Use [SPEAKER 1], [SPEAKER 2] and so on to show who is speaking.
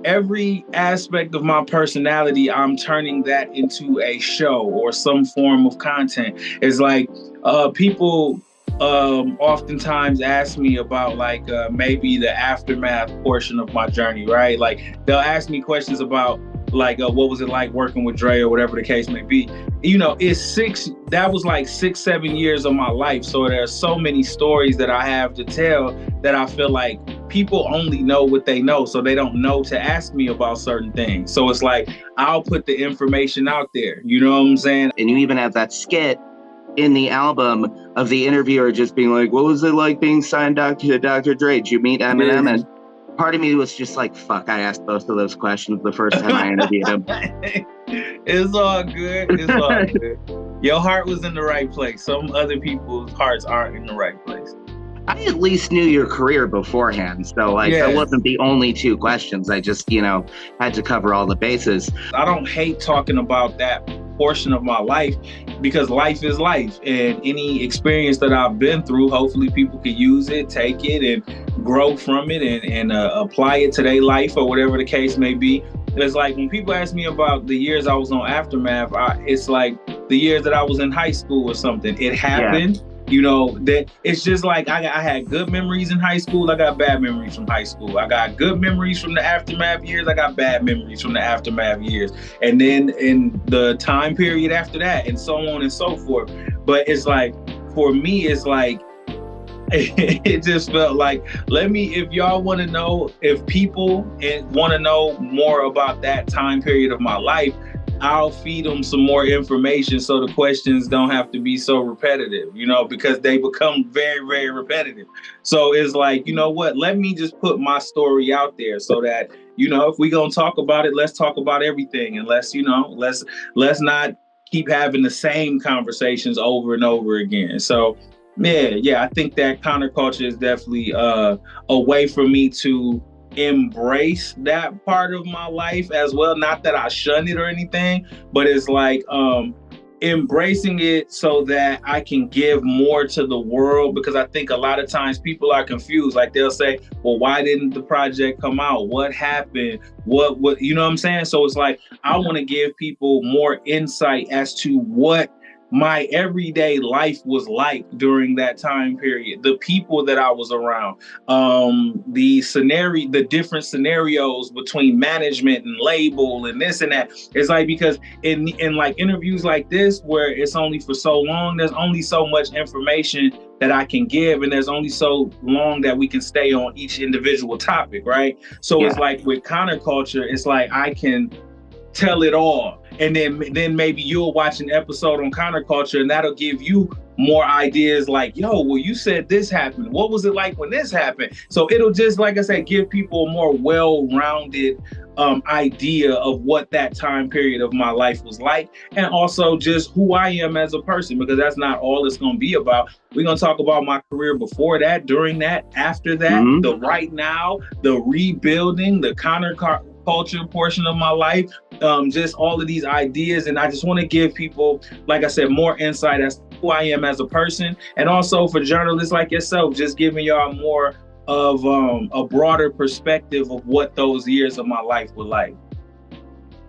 [SPEAKER 1] every aspect of my personality, I'm turning that into a show or some form of content. It's like people oftentimes ask me about like maybe the aftermath portion of my journey, right? Like they'll ask me questions about like what was it like working with Dre or whatever the case may be. You know, that was like 6-7 years of my life. So there are so many stories that I have to tell that I feel like people only know what they know, so they don't know to ask me about certain things. So it's like I'll put the information out there, you know what I'm saying?
[SPEAKER 2] And you even have that skit in the album of the interviewer just being like, what was it like being signed to Dr. Dre? Did you meet Eminem?
[SPEAKER 1] Yeah.
[SPEAKER 2] And part of me was just like, fuck, I asked both of those questions the first time I interviewed him.
[SPEAKER 1] It's all good. It's all good. Your heart was in the right place. Some other people's hearts aren't in the right place.
[SPEAKER 2] I at least knew your career beforehand. So like that wasn't the only two questions. I just, had to cover all the bases.
[SPEAKER 1] I don't hate talking about that portion of my life because life is life, and any experience that I've been through, hopefully people can use it, take it and grow from it and apply it to their life or whatever the case may be. It's like when people ask me about the years I was on Aftermath, it's like the years that I was in high school or something. It happened. Yeah. That it's just like I had good memories in high school. I got bad memories from high school. I got good memories from the Aftermath years. I got bad memories from the Aftermath years. And then in the time period after that and so on and so forth. But it's like, for me, it's like, it just felt like, if y'all want to know, if people want to know more about that time period of my life, I'll feed them some more information so the questions don't have to be so repetitive, because they become very, very repetitive. So it's like, you know what, let me just put my story out there so that, if we gonna talk about it, let's talk about everything. And let's not keep having the same conversations over and over again. So yeah, I think that counterculture is definitely a way for me to embrace that part of my life as well. Not that I shun it or anything, but it's like embracing it so that I can give more to the world, because I think a lot of times people are confused. Like they'll say, well, why didn't the project come out? What happened? What, you know what I'm saying? So it's like, I want to give people more insight as to what my everyday life was like during that time period, the people that I was around, the different scenarios between management and label and this and that. It's like, because in like interviews like this, where it's only for so long, there's only so much information that I can give, and there's only so long that we can stay on each individual topic, right? So It's like with counterculture, it's like I can tell it all. And then maybe you'll watch an episode on counterculture and that'll give you more ideas like, yo, well, you said this happened. What was it like when this happened? So it'll just, like I said, give people a more well-rounded idea of what that time period of my life was like. And also just who I am as a person, because that's not all it's going to be about. We're going to talk about my career before that, during that, after that, the right now, the rebuilding, the counterculture portion of my life, just all of these ideas. And I just want to give people, like I said, more insight as to who I am as a person. And also for journalists like yourself, just giving y'all more of a broader perspective of what those years of my life were like.